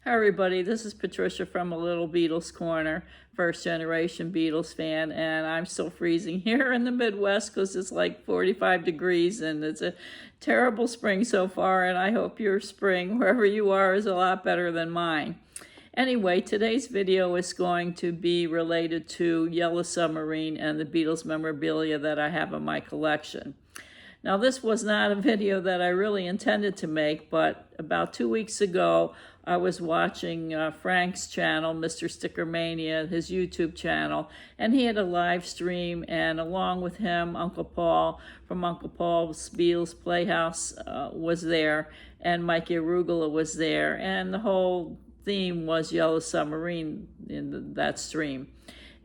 Hi everybody, this is Patricia from A Little Beatles Corner, first generation Beatles fan, and I'm still freezing here in the Midwest because it's like 45 degrees and it's a terrible spring so far, and I hope your spring, wherever you are, is a lot better than mine. Anyway, today's video is going to be related to Yellow Submarine and the Beatles memorabilia that I have in my collection. Now, this was not a video that I really intended to make, but about 2 weeks ago, I was watching Frank's channel, Mr. Stickermania, his YouTube channel, and he had a live stream, and along with him, Uncle Paul from Uncle Paul's Beatles Playhouse was there, and Mikey Arugula was there, and the whole theme was Yellow Submarine in that stream.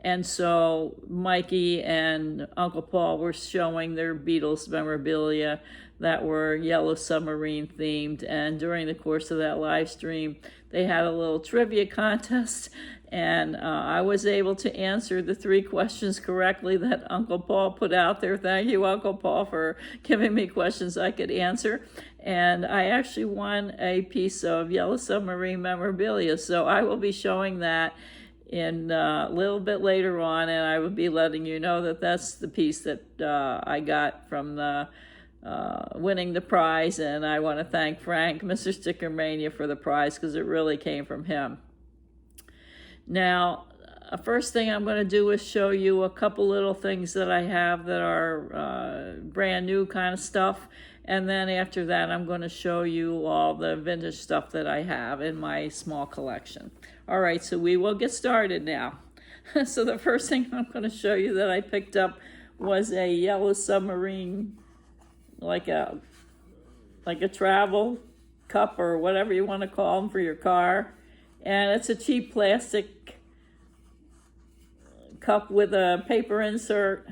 And so Mikey and Uncle Paul were showing their Beatles memorabilia that were Yellow Submarine themed. And during the course of that live stream, they had a little trivia contest. And I was able to answer the 3 questions correctly that Uncle Paul put out there. Thank you, Uncle Paul, for giving me questions I could answer. And I actually won a piece of Yellow Submarine memorabilia. So I will be showing that in a little bit later on, and I will be letting you know that that's the piece that I got from the winning the prize, and I want to thank Frank, Mr. Stickermania, for the prize because it really came from him. Now, first thing I'm going to do is show you a couple little things that I have that are brand new kind of stuff, and then after that I'm going to show you all the vintage stuff that I have in my small collection. All right, so we will get started now. So the first thing I'm going to show you that I picked up was a Yellow Submarine, like a travel cup or whatever you want to call them for your car. And it's a cheap plastic cup with a paper insert.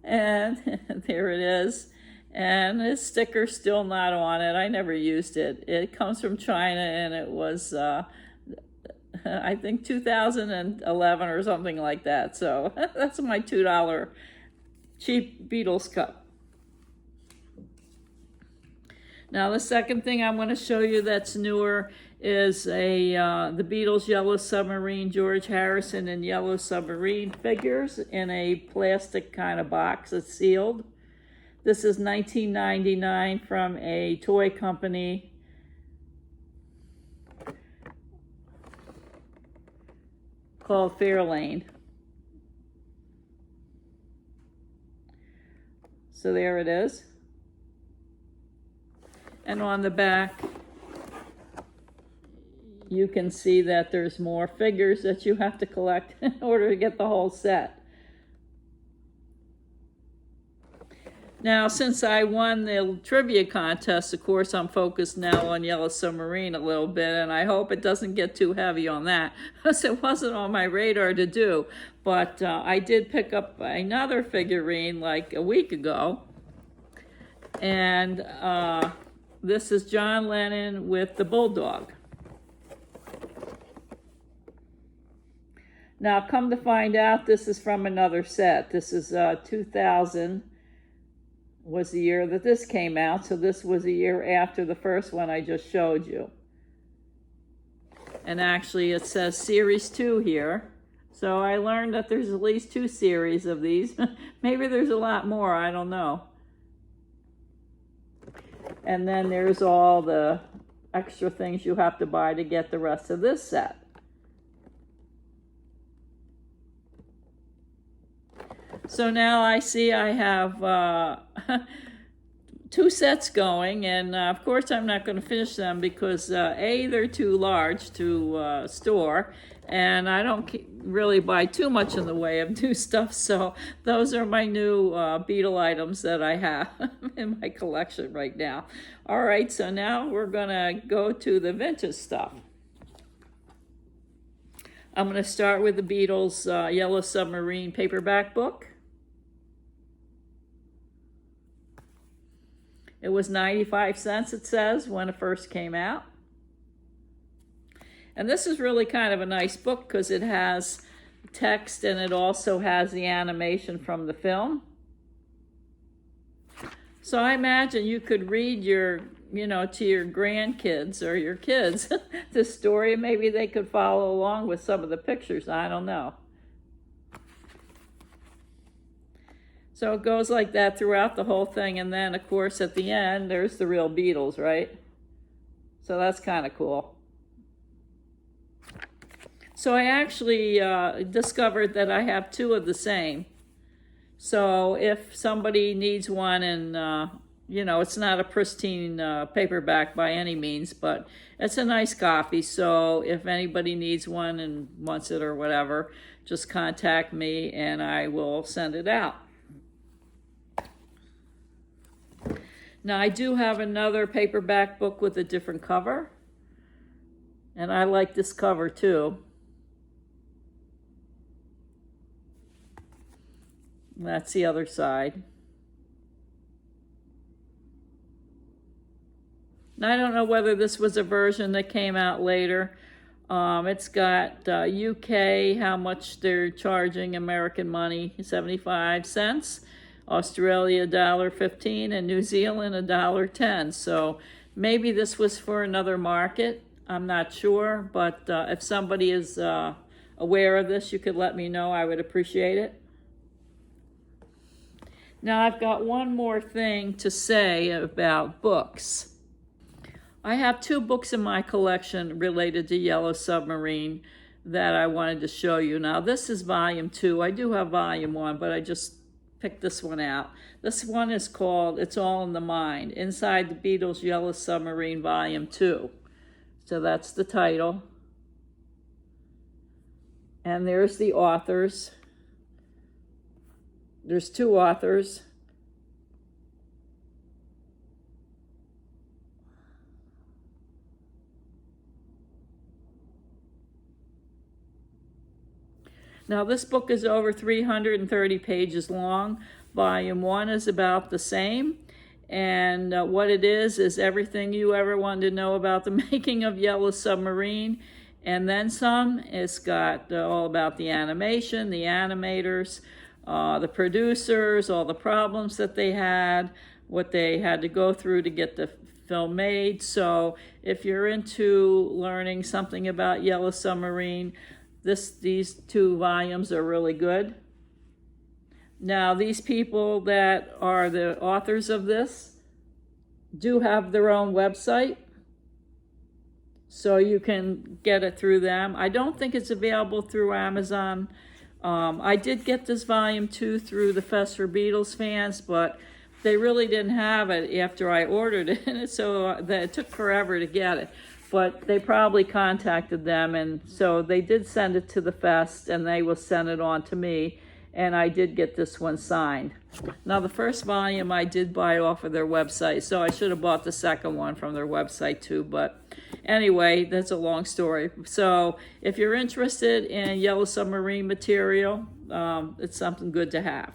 And there it is. And his sticker's still not on it. I never used it. It comes from China, and it was, I think, 2011 or something like that. So that's my $2 cheap Beatles cup. Now, the second thing I'm going to show you that's newer is the Beatles Yellow Submarine, George Harrison and Yellow Submarine figures in a plastic kind of box. It's sealed. This is 1999 from a toy company called Fairlane. So there it is. And on the back, you can see that there's more figures that you have to collect in order to get the whole set. Now, since I won the trivia contest, of course, I'm focused now on Yellow Submarine a little bit, and I hope it doesn't get too heavy on that, because it wasn't on my radar to do. But I did pick up another figurine like a week ago, and this is John Lennon with the Bulldog. Now, come to find out, this is from another set. This is 2000 was the year that this came out, so this was a year after the first one I just showed you. And actually, it says Series 2 here. So I learned that there's at least 2 series of these. Maybe there's a lot more, I don't know. And then there's all the extra things you have to buy to get the rest of this set. So now I see I have 2 sets going, and of course I'm not going to finish them because A, they're too large to store, and I don't really buy too much in the way of new stuff, so those are my new Beatle items that I have in my collection right now. All right, so now we're going to go to the vintage stuff. I'm going to start with the Beatles Yellow Submarine paperback book. It was 95 cents, it says, when it first came out. And this is really kind of a nice book because it has text and it also has the animation from the film. So I imagine you could read your, to your grandkids or your kids this story, and maybe they could follow along with some of the pictures. I don't know. So it goes like that throughout the whole thing, and then, of course, at the end, there's the real Beatles, right? So that's kind of cool. So I actually discovered that I have two of the same. So if somebody needs one, and it's not a pristine paperback by any means, but it's a nice copy. So if anybody needs one and wants it or whatever, just contact me and I will send it out. Now I do have another paperback book with a different cover, and I like this cover too. That's the other side. Now, I don't know whether this was a version that came out later. It's got UK, how much they're charging American money, 75 cents. Australia, $1.15, and New Zealand, $1.10. So maybe this was for another market. I'm not sure, but if somebody is aware of this, you could let me know. I would appreciate it. Now, I've got one more thing to say about books. I have two books in my collection related to Yellow Submarine that I wanted to show you. Now, this is volume 2. I do have volume 1, but I just picked this one out. This one is called It's All in the Mind, Inside the Beatles' Yellow Submarine Volume 2. So that's the title. And there's the authors. There's two authors. Now this book is over 330 pages long. Volume 1 is about the same. And what it is everything you ever wanted to know about the making of Yellow Submarine. And then some. It's got all about the animation, the animators, the producers, all the problems that they had, what they had to go through to get the film made. So if you're into learning something about Yellow Submarine, these two volumes are really good. Now, these people that are the authors of this do have their own website, so you can get it through them. I don't think it's available through Amazon. I did get this volume 2 through the Fest for Beatles fans, but they really didn't have it after I ordered it, so it took forever to get it. But they probably contacted them, and so they did send it to the Fest, and they will send it on to me, and I did get this one signed. Now, the first volume I did buy off of their website, so I should have bought the second one from their website too, but anyway, that's a long story. So if you're interested in Yellow Submarine material, it's something good to have.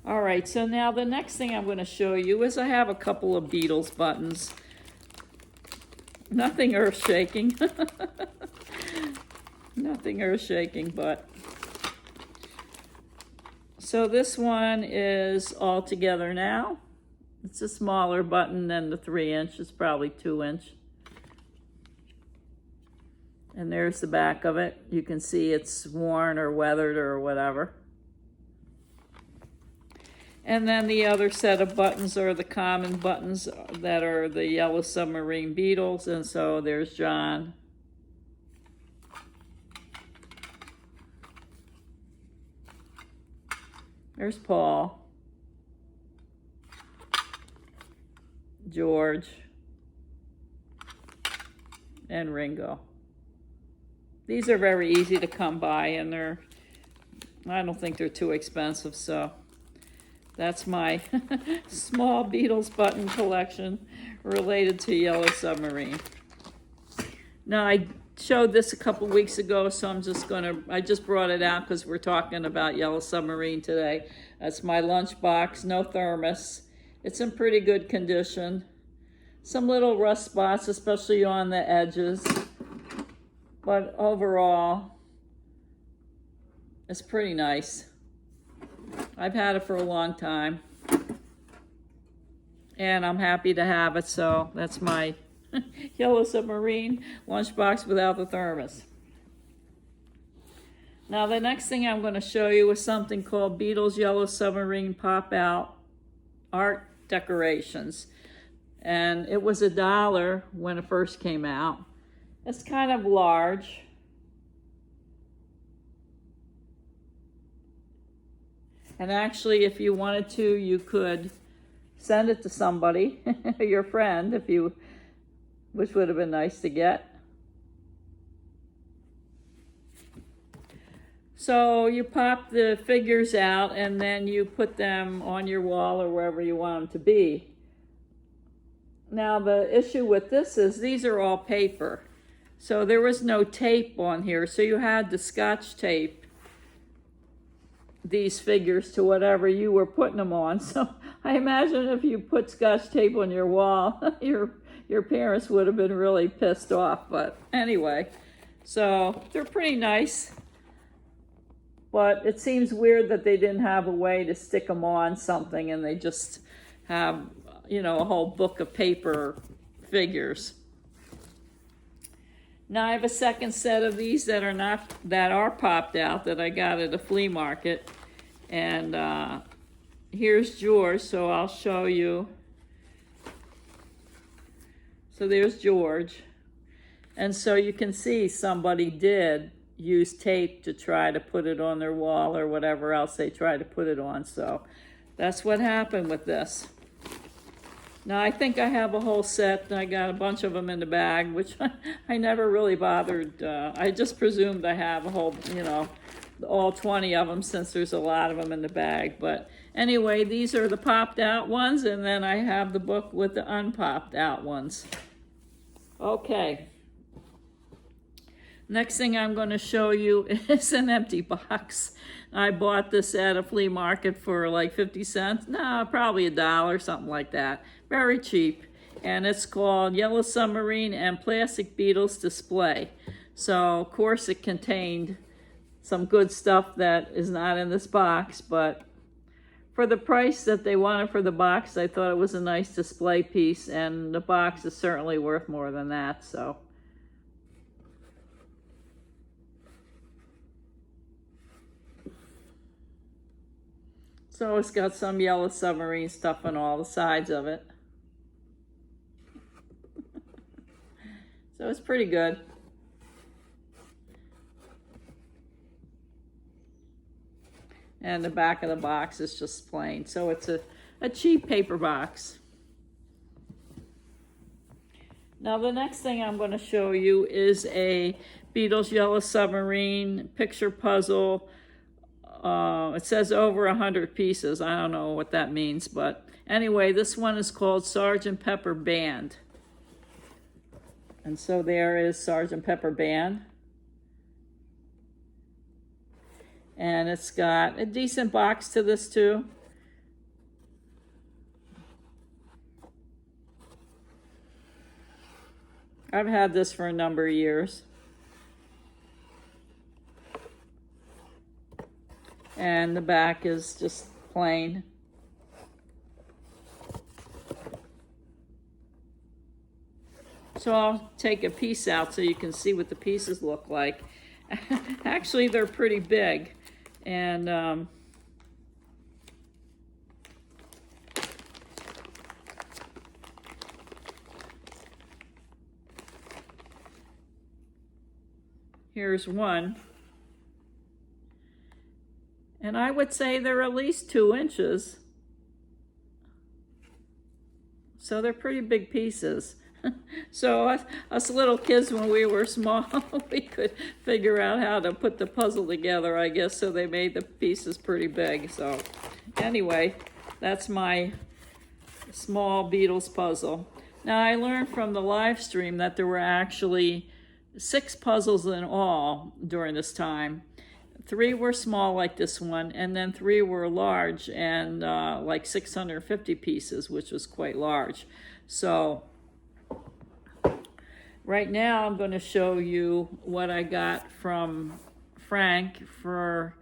All right, so now the next thing I'm going to show you is I have a couple of Beatles buttons. Nothing earth-shaking. Nothing earth-shaking, but... So this one is All Together Now. It's a smaller button than the 3-inch. It's probably 2-inch. And there's the back of it. You can see it's worn or weathered or whatever. And then the other set of buttons are the common buttons that are the Yellow Submarine Beatles. And so there's John. There's Paul. George. And Ringo. These are very easy to come by, and I don't think they're too expensive, so that's my small Beatles button collection related to Yellow Submarine. Now, I showed this a couple weeks ago, so I just brought it out because we're talking about Yellow Submarine today. That's my lunchbox, no thermos. It's in pretty good condition. Some little rust spots, especially on the edges. But overall, it's pretty nice. I've had it for a long time. and I'm happy to have it. So that's my Yellow Submarine lunchbox without the thermos. Now the next thing I'm going to show you is something called Beatles Yellow Submarine Pop-Out Art Decorations. And it was $1 when it first came out. It's kind of large. And actually, if you wanted to, you could send it to somebody, your friend, which would have been nice to get. So you pop the figures out and then you put them on your wall or wherever you want them to be. Now the issue with this is these are all paper. So there was no tape on here, so you had to Scotch tape these figures to whatever you were putting them on. So I imagine if you put Scotch tape on your wall, your parents would have been really pissed off. But anyway, so they're pretty nice. But it seems weird that they didn't have a way to stick them on something and they just have, you know, a whole book of paper figures. Now I have a second set of these that are popped out that I got at a flea market. And here's George, so I'll show you. So there's George. And so you can see somebody did use tape to try to put it on their wall or whatever else they tried to put it on. So that's what happened with this. Now I think I have a whole set. I got a bunch of them in the bag, which I never really bothered. I just presumed I have a whole, you know, all 20 of them since there's a lot of them in the bag. But anyway, these are the popped out ones, and then I have the book with the unpopped out ones. Okay. Next thing I'm going to show you is an empty box. I bought this at a flea market for like 50 cents. No, probably $1, something like that. Very cheap. And it's called Yellow Submarine and Plastic Beatles Display. So, of course, it contained some good stuff that is not in this box. But for the price that they wanted for the box, I thought it was a nice display piece. And the box is certainly worth more than that. So it's got some Yellow Submarine stuff on all the sides of it. So it's pretty good. And the back of the box is just plain. So it's a cheap paper box. Now the next thing I'm going to show you is a Beatles Yellow Submarine picture puzzle. It says over 100 pieces. I don't know what that means, but anyway, this one is called Sgt. Pepper Band. And so there is Sgt. Pepper Band. And it's got a decent box to this too. I've had this for a number of years. And the back is just plain. So I'll take a piece out so you can see what the pieces look like. Actually, they're pretty big. And here's one. And I would say they're at least 2 inches. So they're pretty big pieces. So us little kids, when we were small, we could figure out how to put the puzzle together, I guess, so they made the pieces pretty big. So anyway, that's my small Beatles puzzle. Now I learned from the live stream that there were actually 6 puzzles in all during this time. 3 were small like this one, and then 3 were large and like 650 pieces, which was quite large. So right now I'm going to show you what I got from Frank for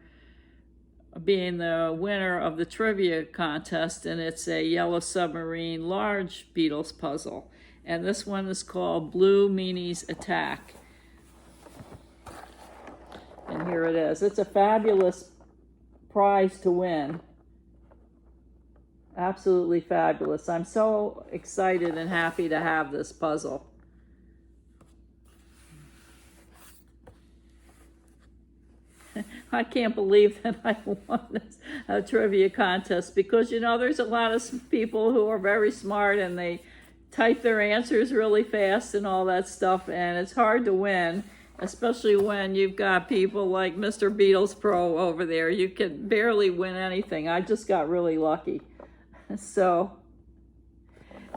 being the winner of the trivia contest, and it's a Yellow Submarine large Beatles puzzle. And this one is called Blue Meanie's Attack. And here it is. It's a fabulous prize to win. Absolutely fabulous. I'm so excited and happy to have this puzzle. I can't believe that I won this trivia contest, because, you know, there's a lot of people who are very smart and they type their answers really fast and all that stuff, and it's hard to win, especially when you've got people like Mr. Beatles Pro over there. You can barely win anything. I just got really lucky. So,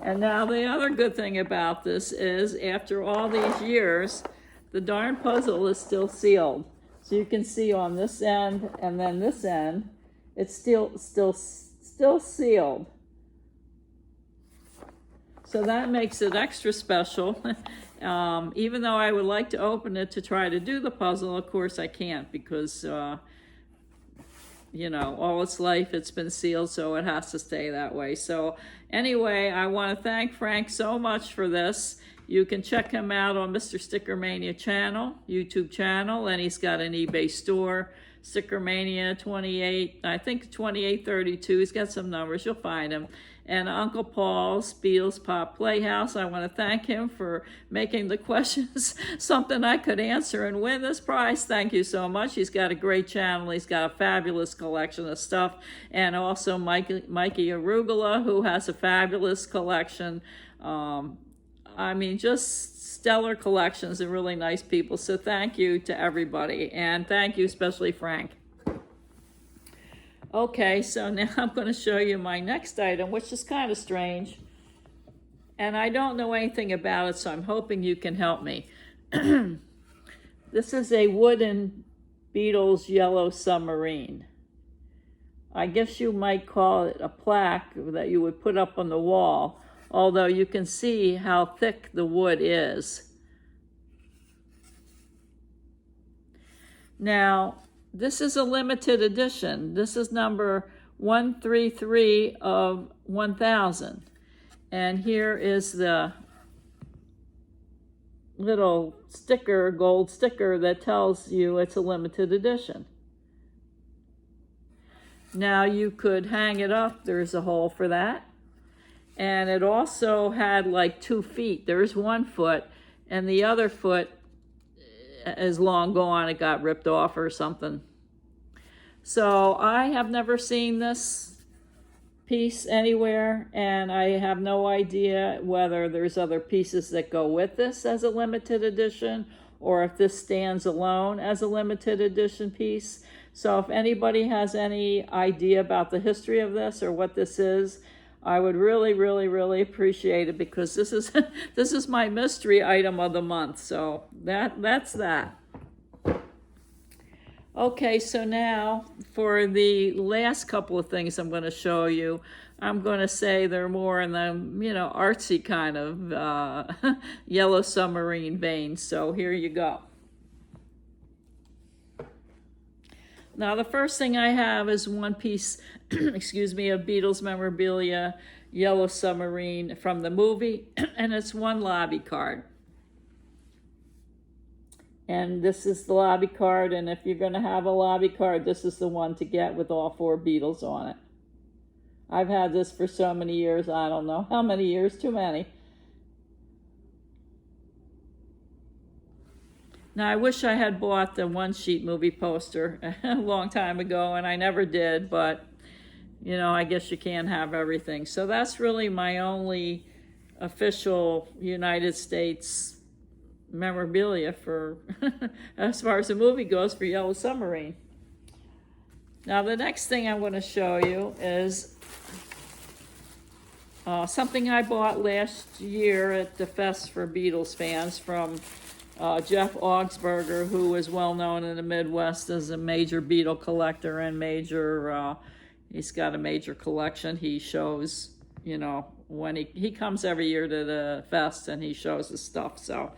and now the other good thing about this is, after all these years, the darn puzzle is still sealed. So you can see on this end and then this end, it's still sealed. So that makes it extra special. Even though I would like to open it to try to do the puzzle, of course I can't, because you know, all its life it's been sealed, so it has to stay that way. So anyway, I want to thank Frank so much for this. You can check him out on Mr. Stickermania channel, YouTube channel, and he's got an eBay store, Stickermania 28, I think 2832. He's got some numbers, you'll find him. And Uncle Paul's Beatles Pop Playhouse. I want to thank him for making the questions something I could answer and win this prize. Thank you so much. He's got a great channel. He's got a fabulous collection of stuff. And also Mikey Arugula, who has a fabulous collection. I mean, just stellar collections and really nice people. So thank you to everybody. And thank you especially Frank. Okay, so now I'm going to show you my next item, which is kind of strange. And I don't know anything about it, so I'm hoping you can help me. This is a wooden Beatles Yellow Submarine. I guess you might call it a plaque that you would put up on the wall, although you can see how thick the wood is. Now, this is a limited edition. This is number 133 of 1000. And here is the little sticker, gold sticker, that tells you it's a limited edition. Now you could hang it up. There's a hole for that. And it also had like 2 feet. There's 1 foot, and the other foot is long gone. It got ripped off or something. So I have never seen this piece anywhere, and I have no idea whether there's other pieces that go with this as a limited edition, or if this stands alone as a limited edition piece. So if anybody has any idea about the history of this or what this is, I would really, really, really appreciate it, because this is this is my mystery item of the month. So that's that. Okay, so now for the last couple of things I'm going to show you, I'm going to say they're more in the, you know, artsy kind of Yellow Submarine vein. So here you go. Now the first thing I have is one piece, excuse me, of Beatles memorabilia, Yellow Submarine from the movie, and it's one lobby card. And this is the lobby card, and if you're going to have a lobby card, this is the one to get with all 4 Beatles on it. I've had this for so many years, I don't know how many years, too many. Now, I wish I had bought the one-sheet movie poster a long time ago, and I never did, but, you know, I guess you can't have everything. So that's really my only official United States memorabilia for as far as the movie goes for Yellow Submarine. Now the next thing I'm going to show you is something I bought last year at the Fest for Beatles fans from Jeff Augsburger, who is well known in the Midwest as a major Beatle collector and major he's got a major collection. He shows, you know, when he comes every year to the Fest and he shows his stuff. So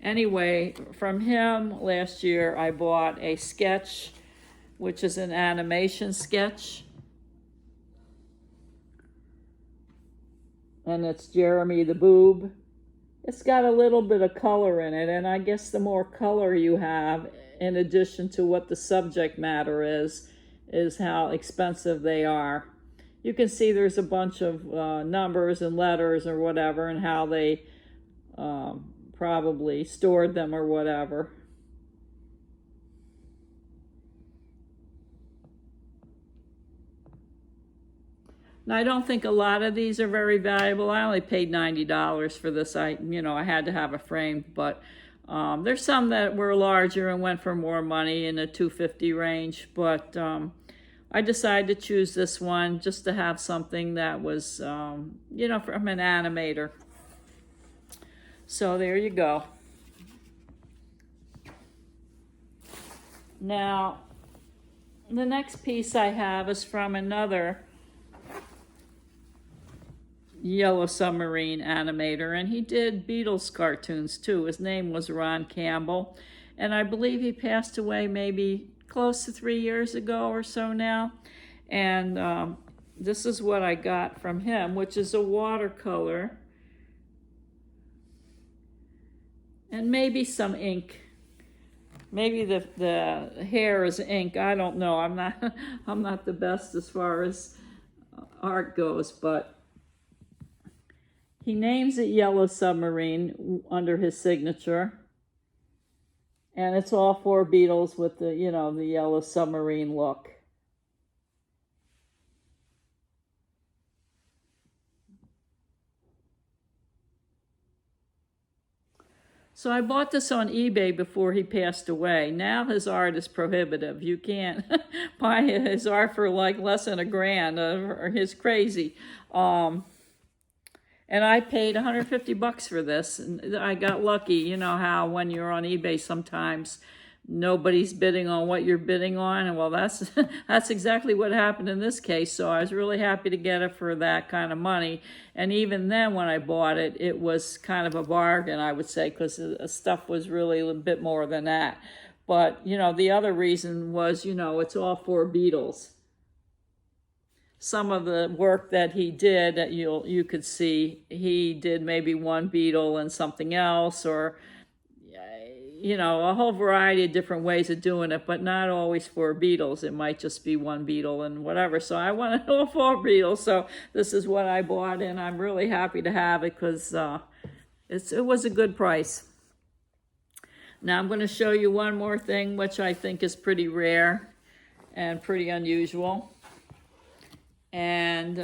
anyway, from him last year, I bought a sketch which is an animation sketch. And it's Jeremy the Boob. It's got a little bit of color in it, and I guess the more color you have, in addition to what the subject matter is how expensive they are. You can see there's a bunch of numbers and letters or whatever, and how they probably stored them or whatever. Now, I don't think a lot of these are very valuable. I only paid $90 for this. I had to have a frame, but there's some that were larger and went for more money in the $250 range. But I decided to choose this one just to have something that was, from an animator. So there you go. Now, the next piece I have is from another Yellow Submarine animator, and he did Beatles cartoons too. His name was Ron Campbell, and I believe he passed away maybe close to 3 years ago or so now. And this is what I got from him, which is a watercolor and maybe some ink. Maybe the hair is ink. I don't know. I'm not the best as far as art goes, but he names it Yellow Submarine under his signature. And it's all 4 Beatles with the Yellow Submarine look. So I bought this on eBay before he passed away. Now his art is prohibitive. You can't buy his art for like less than $1,000. He's crazy. And I paid $150 for this, and I got lucky. You know how when you're on eBay sometimes nobody's bidding on what you're bidding on, and well, that's exactly what happened in this case. So I was really happy to get it for that kind of money. And even then, when I bought it, it was kind of a bargain, I would say, because the stuff was really a bit more than that. But the other reason was, it's all 4 Beatles. Some of the work that he did that you could see, he did maybe 1 Beatle and something else, or a whole variety of different ways of doing it, but not always 4 Beatles. It might just be 1 Beatle and whatever. So I wanted all 4 Beatles, so this is what I bought, and I'm really happy to have it because it was a good price. Now I'm going to show you one more thing, which I think is pretty rare and pretty unusual. And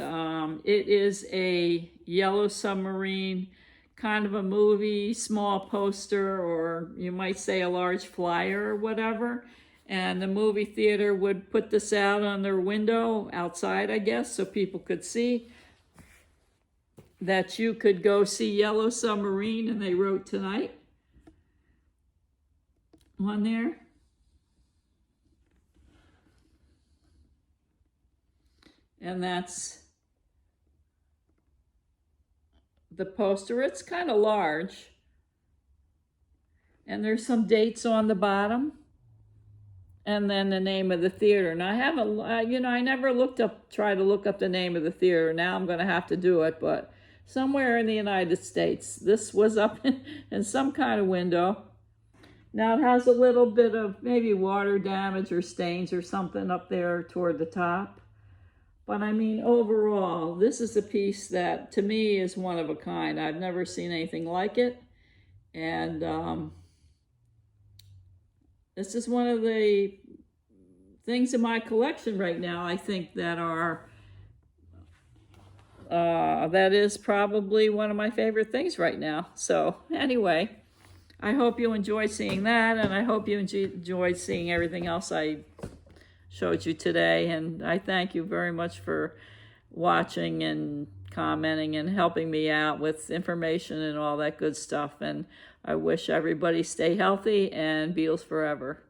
it is a Yellow Submarine, kind of a movie, small poster, or you might say a large flyer or whatever. And the movie theater would put this out on their window outside, I guess, so people could see that you could go see Yellow Submarine, and they wrote tonight on there. And that's the poster. It's kind of large. And there's some dates on the bottom. And then the name of the theater. Now I haven't, I never tried to look up the name of the theater. Now I'm going to have to do it. But somewhere in the United States, this was up in some kind of window. Now it has a little bit of maybe water damage or stains or something up there toward the top. But I mean, overall, this is a piece that, to me, is one of a kind. I've never seen anything like it. And this is one of the things in my collection right now, I think, that are, that is probably one of my favorite things right now. So anyway, I hope you enjoyed seeing that, and I hope you enjoyed seeing everything else I showed you today, and I thank you very much for watching and commenting and helping me out with information and all that good stuff. And I wish everybody stay healthy and Beatles forever.